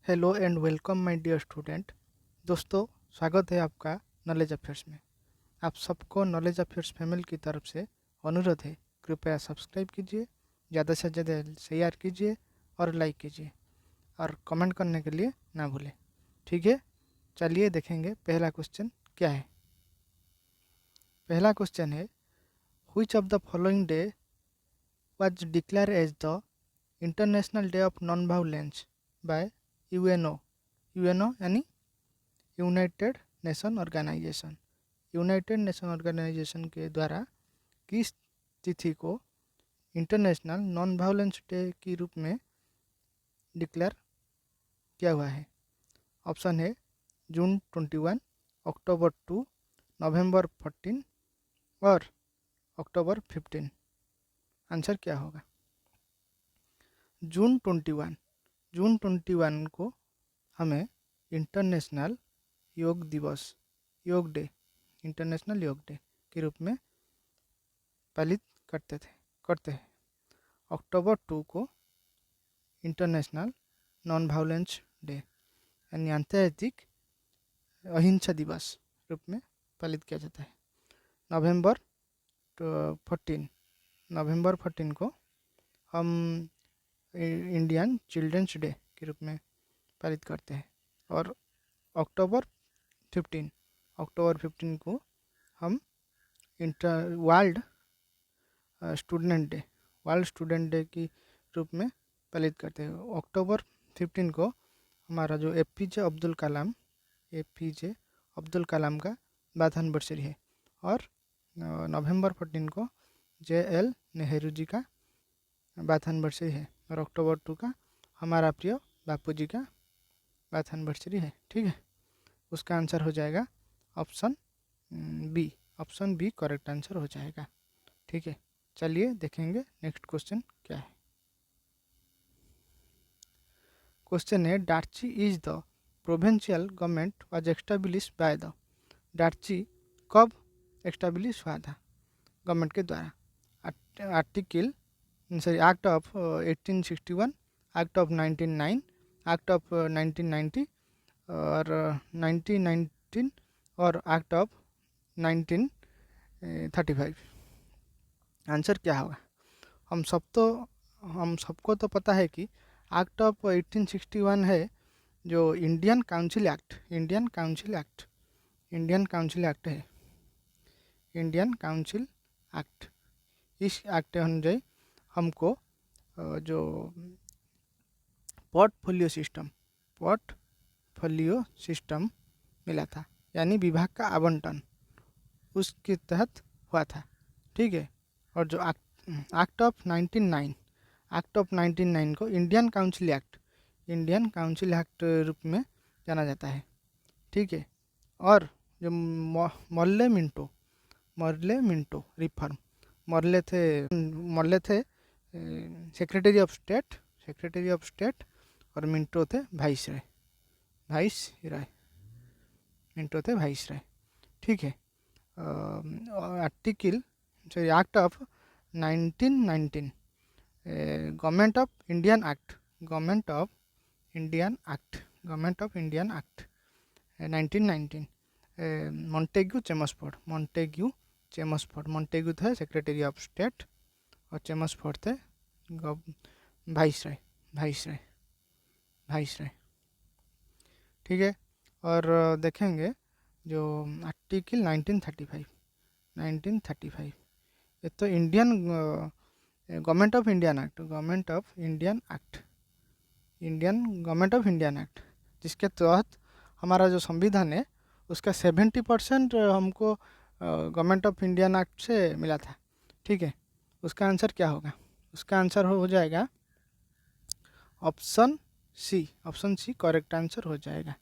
Hello and welcome my dear student. दोस्तों, स्वागत है आपका नॉलेज अफेयर्स में। आप सबको नॉलेज अफेयर्स फैमिली की तरफ से अनुरोध है, कृपया सब्सक्राइब कीजिए, ज़्यादा से ज़्यादा शेयर कीजिए और लाइक कीजिए और कमेंट करने के लिए ना भूलें। ठीक है, चलिए देखेंगे पहला क्वेश्चन क्या है। पहला क्वेश्चन है, which of the following day was declare as the international day of non violence by UNO. UNO यानी United Nation Organisation. United Nation Organisation के द्वारा किस तिथि को इंटरनेशनल नॉन वायलेंस डे के रूप में डिक्लेयर किया हुआ है। ऑप्शन है जून 21, अक्टूबर 2, नवंबर 14 और अक्टूबर 15। आंसर क्या होगा? जून 21। जून 21 को हमें इंटरनेशनल योग दिवस, योग डे, इंटरनेशनल योग डे के रूप में पालित करते हैं। अक्टूबर 2 को इंटरनेशनल नॉन वायलेंस डे यानी अंतर्राष्ट्रीय अहिंसा दिवस रूप में पालित किया जाता है। नवंबर 14 को हम इंडियन चिल्ड्रंस डे के रूप में पालित करते हैं। और अक्टूबर 15 को हम वर्ल्ड स्टूडेंट डे की रूप में पालित करते हैं। अक्टूबर 15 को हमारा जो एपीजे अब्दुल कलाम का बर्थ एनिवर्सरी है। और नवंबर 14 को JL नेहरू जी का बर्थ एनिवर्सरी है। और अक्टूबर 2 का हमारा प्रिय बापू जी का बर्थ एनिवर्सरी है। ठीक है, उसका आंसर हो जाएगा option B. Option B correct answer हो जाएगा। ठीक है, चलिए देखेंगे नेक्स्ट क्वेश्चन क्या है। क्वेश्चन है, diarchy is the provincial government was establish by the. Diarchy कब एस्टेब्लिश हुआ था गवर्नमेंट के द्वारा? Act of 1861, act of 1909, act of 1990 और 1919 और एक्ट ऑफ 1935। आंसर क्या होगा? हम सबको तो पता है कि एक्ट ऑफ 1861 है जो इंडियन काउंसिल एक्ट है। Indian council act. इस एक्ट अनुଯାयी हमको जो पोर्टफोलियो सिस्टम मिला था, यानी विभाग का आवंटन उसके तहत हुआ था। ठीक है, और जो एक्ट ऑफ 1909 को इंडियन काउंसिल एक्ट रूप में जाना जाता है। ठीक है, और जो मर्ले मिंटो रिफॉर्म, मर्ले थे सेक्रेटरी ऑफ स्टेट और मिंटो थे मिंटो थे वाइसराय। ठीक है, article act of 1919, government of Indian act 1919, Montagu थे सेक्रेटरी ऑफ स्टेट और चेमस्फोर्ड थे वाइसराय। ठीक है, और देखेंगे जो आर्टिकल 1935, ये तो गवर्नमेंट ऑफ इंडियन एक्ट, जिसके तहत हमारा जो संविधान है उसका 70% हमको गवर्नमेंट ऑफ इंडियन एक्ट से मिला था। ठीक है, उसका आंसर क्या होगा? उसका आंसर हो जाएगा ऑप्शन सी करेक्ट आंसर हो जाएगा।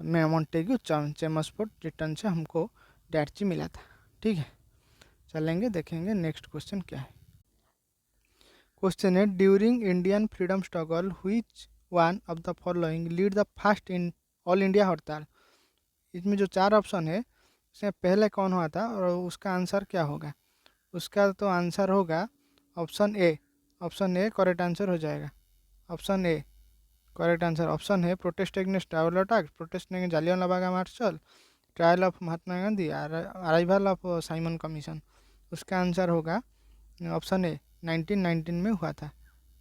मॉन्टेग्यू चेमस्फोर्ड रिटर्न से हमको डार्ची मिला था। ठीक है, चलेंगे देखेंगे नेक्स्ट क्वेश्चन क्या है। क्वेश्चन है, during Indian freedom struggle which one of the following lead the first in all India हड़ताल। इसमें जो 4 ऑप्शन है उसमें पहले कौन हुआ था और उसका आंसर क्या होगा? उसका तो आंसर होगा ऑप्शन ए करेक्ट आंसर हो जाएगा। Option A correct answer option है protest against tribal attack, protest against Jallianwala Bagh martial, trial of Mahatma Gandhi, arrival of Simon Commission. उसका आंसर होगा ऑप्शन ए 1919 में हुआ था,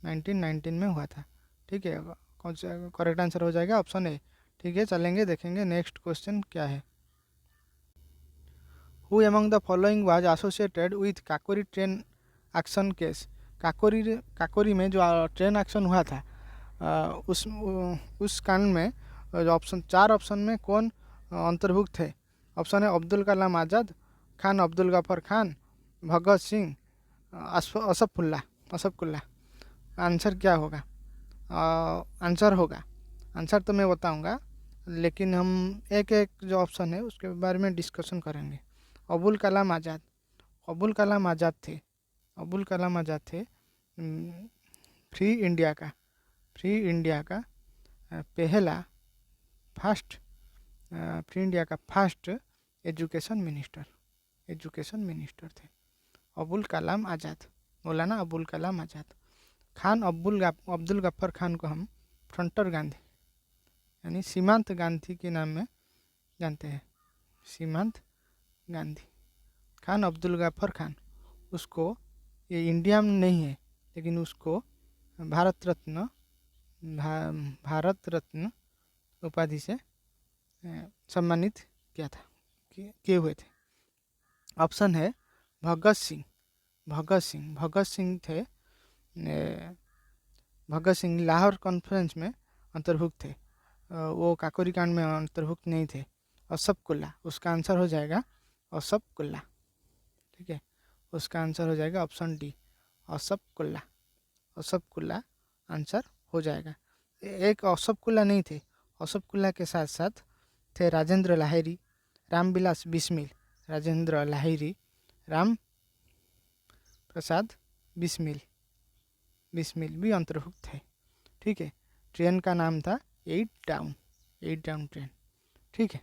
1919 में हुआ था। ठीक है, कौन सा करेक्ट आंसर हो जाएगा ऑप्शन ए। ठीक है, चलेंगे देखेंगे नेक्स्ट क्वेश्चन क्या है। Who among the following was associated with Kakori train action case. Kakori में जो ट्रेन एक्शन हुआ था उस कांड में ऑप्शन 4 ऑप्शन में कौन अंतर्भुक्त थे। ऑप्शन है अब्दुल कलाम आज़ाद, खान अब्दुल गफर खान, भगत सिंह, असफुल्ला। आंसर क्या होगा? आंसर तो मैं बताऊंगा, लेकिन हम एक एक जो ऑप्शन है उसके बारे में डिस्कशन करेंगे। अबुल कलाम आज़ाद थे फ्री इंडिया का पहला फर्स्ट एजुकेशन मिनिस्टर थे अबुल कलाम आज़ाद, मौलाना अबुल कलाम आज़ाद। खान अब्दुल गफ्फर खान को हम फ्रंटर गांधी यानी सीमांत गांधी के नाम में जानते हैं, सीमांत गांधी। खान अब्दुल गफ्फर खान, उसको ये इंडिया में नहीं है लेकिन उसको भारत रत्न उपाधि से सम्मानित किए हुए थे। ऑप्शन है भगत सिंह थे। भगत सिंह लाहौर कॉन्फ्रेंस में अंतर्भुक्त थे, वो काकोरी कांड में अंतर्भुक्त नहीं थे। असफकुल्ला, उसका आंसर हो जाएगा असफकुल्ला। ठीक है, उसका आंसर हो जाएगा ऑप्शन डी, असफकुल्ला आंसर हो जाएगा। एक असफकुल्ला नहीं थे, असफकुल्ला के साथ साथ थे राजेंद्र लाहिरी, रामविलास बिस्मिल, राम प्रसाद बिस्मिल भी अंतर्भुक्त थे। ठीक है, ट्रेन का नाम था 8 डाउन ट्रेन। ठीक है,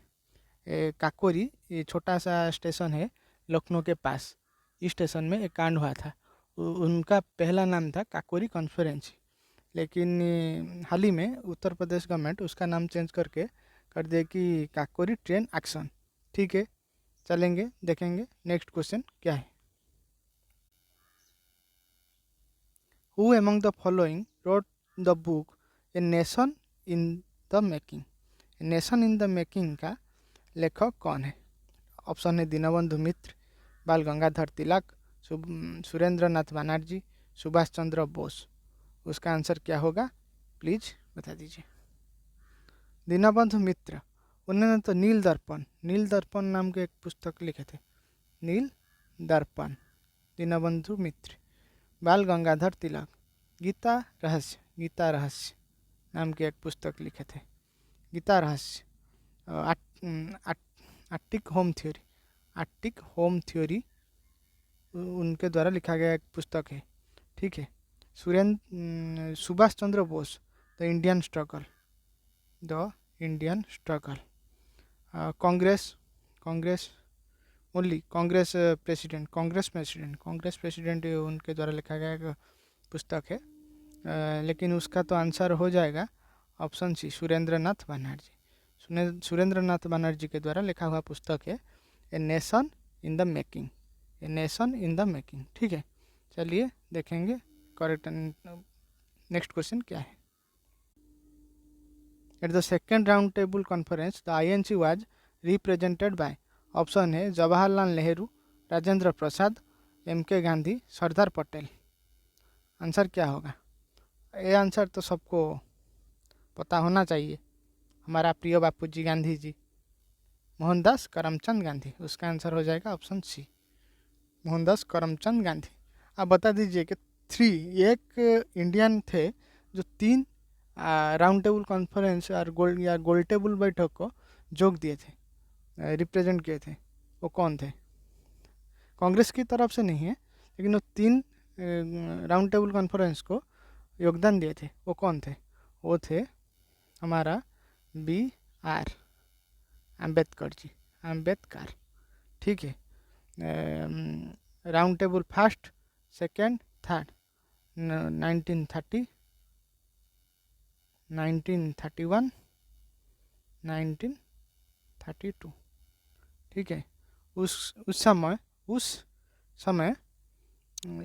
काकोरी ये छोटा सा स्टेशन है लखनऊ के पास, इस स्टेशन में एक कांड हुआ था। उनका पहला नाम था काकोरी कॉन्फ्रेंस, लेकिन हाल ही में उत्तर प्रदेश गवर्नमेंट उसका नाम चेंज करके कर दे कि काकोरी ट्रेन एक्शन। ठीक है, चलेंगे देखेंगे नेक्स्ट क्वेश्चन क्या है। Who among the following wrote the book a nation in the making. Nation in the making का लेखक कौन है? ऑप्शन है दीनबंधु मित्र, बाल गंगाधर तिलक, सुरेंद्र नाथ बनर्जी, सुभाष चंद्र बोस। उसका आंसर क्या होगा प्लीज़ बता दीजिए। दीनबंधु मित्र, उन्होंने तो नील दर्पण नाम के एक पुस्तक लिखे थे, नील दर्पण। दीनबंधु मित्र। बाल गंगाधर तिलक गीता रहस्य नाम के एक पुस्तक लिखे थे, गीता रहस्य। आर्टिक होम थ्योरी उनके द्वारा लिखा गया एक पुस्तक है। ठीक है, Subhash Chandra Bose the Indian struggle. Congress president उनके द्वारा लिखा गया एक पुस्तक है, लेकिन उसका तो आंसर हो जाएगा ऑप्शन सी, सुरेंद्र नाथ बनर्जी के द्वारा लिखा हुआ पुस्तक है a nation in the making. ठीक है, चलिए देखेंगे करेक्ट नेक्स्ट क्वेश्चन क्या है। At the second round table conference the INC was represented by. Option है जवाहरलाल नेहरू, राजेंद्र प्रसाद, MK गांधी, सरदार पटेल। आंसर क्या होगा? ये आंसर तो सबको पता होना चाहिए, हमारा प्रिय बापूजी गांधी जी, मोहनदास करमचंद गांधी। उसका आंसर हो जाएगा ऑप्शन सी, मोहनदास करमचंद गांधी। आप बता दीजिए कि एक इंडियन थे जो 3 राउंड टेबल कॉन्फ्रेंस और गोल टेबल बैठक को जोग दिए थे, रिप्रेजेंट किए थे, वो कौन थे? कांग्रेस की तरफ से नहीं है, लेकिन वो 3 राउंड टेबल कॉन्फ्रेंस को योगदान दिए थे, वो कौन थे? वो थे हमारा BR अम्बेडकर। ठीक है, round table first, second, third 1930 1931, 1932। ठीक है, उस समय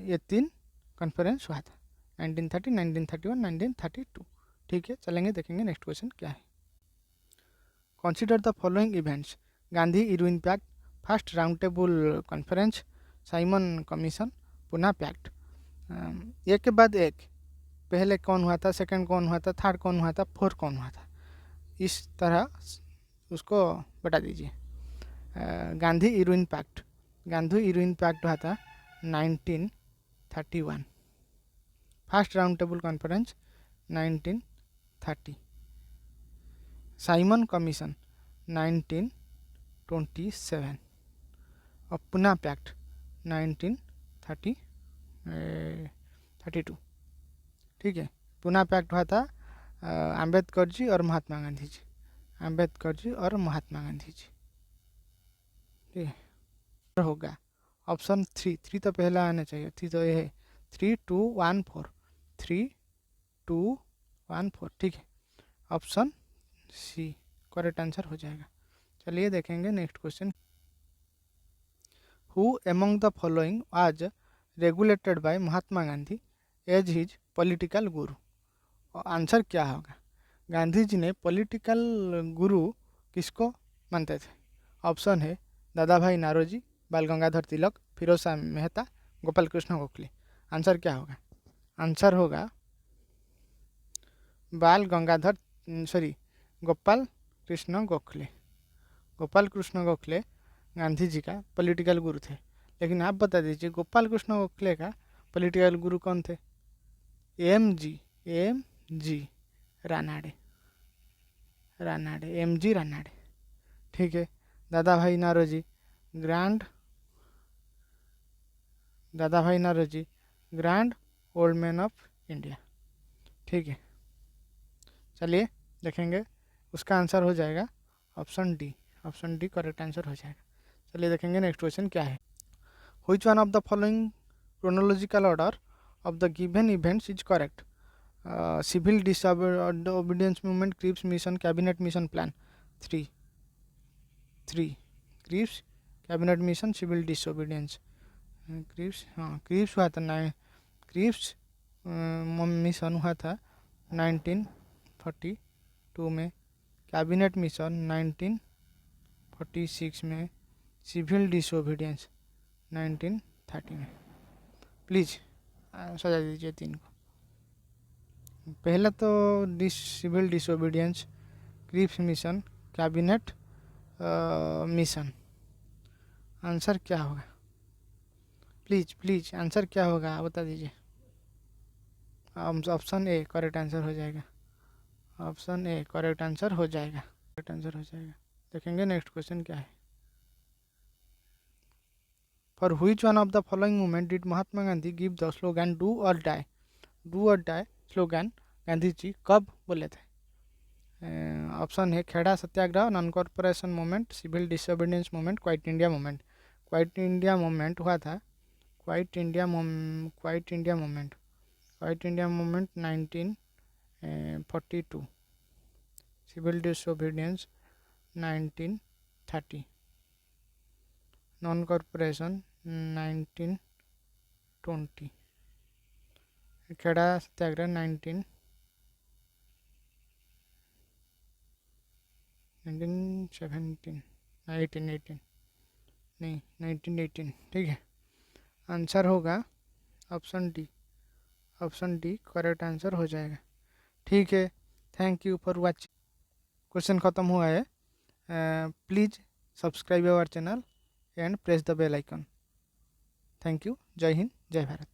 ये 3 कॉन्फ्रेंस हुआ था, 1930, 1931, 1932। ठीक है, चलेंगे देखेंगे नेक्स्ट क्वेश्चन क्या है। Consider the following events: Gandhi Irwin pact, first round table conference, Simon commission, Poona pact. एक के बाद एक, पहले कौन हुआ था, सेकंड कौन हुआ था, थर्ड कौन हुआ था, फोर्थ कौन हुआ था, इस तरह उसको बता दीजिए। गांधी इरविन पैक्ट हुआ था 1931, first round table conference 1930, Simon commission 1927 और पूना पैक्ट 1932। ठीक है, पूना पैक्ट हुआ था अंबेडकर जी और महात्मा गांधी जी, ठीक है। होगा ऑप्शन 3 तो पहला आना चाहिए, 3 तो ये है 3214, 3214। ठीक है, ऑप्शन सी करेक्ट आंसर हो जाएगा। चलिए देखेंगे next question. Who among the following was regulated by Mahatma Gandhi as his political guru? Answer क्या होगा? गांधी जी ने पॉलिटिकल गुरु किसको मानते थे? ऑप्शन है दादा भाई नारोजी, बाल गंगाधर तिलक, फिरोज शाह मेहता, गोपाल कृष्ण गोखले। आंसर क्या होगा? आंसर होगा गोपाल कृष्ण गोखले। गोपाल कृष्ण गोखले गांधी जी का पॉलिटिकल गुरु थे। लेकिन आप बता दीजिए गोपाल कृष्ण गोखले का पॉलिटिकल गुरु कौन थे? M G Ranade, MG Ranade. ठीक है, Dadabhai Naoroji grand old man of India. ठीक है, चलिए देखेंगे, उसका आंसर हो जाएगा ऑप्शन डी करेक्ट आंसर हो जाएगा। चलिए देखेंगे नेक्स्ट क्वेश्चन क्या है। Which one of the following chronological order of the given events is correct? Civil disobedience movement, Cripps mission, cabinet mission, plan. Three Cripps, cabinet mission, civil disobedience. Cripps हुआ था Cripps mission हुआ था 1942 में, cabinet mission 1946 में, civil disobedience 1930 में। Please सजा दीजिए 3 को। पहला तो civil disobedience, Cripps mission, cabinet mission. Answer क्या होगा? प्लीज़ आंसर क्या होगा बता दीजिए। ऑप्शन ए करेक्ट आंसर हो जाएगा। ऑप्शन ए करेक्ट आंसर हो जाएगा। देखेंगे नेक्स्ट क्वेश्चन क्या है। For which one of the following movement did Mahatma Gandhi give the slogan do or die? Slogan Gandhi ji कब बोले थे? ऑप्शन है Kheda Satyagraha, non cooperation movement, civil disobedience movement, quit India movement. Quit India movement हुआ था, quit India movement 1942, civil disobedience 1930, non cooperation 1920, Kheda Satyagraha 1917 18 नहीं 1918। ठीक है, answer होगा ऑप्शन डी करेक्ट आंसर हो जाएगा। ठीक है, thank you for watching. Question ख़त्म हुआ है। Please subscribe our channel and press the bell icon. Thank you. जय हिंद, जय भारत।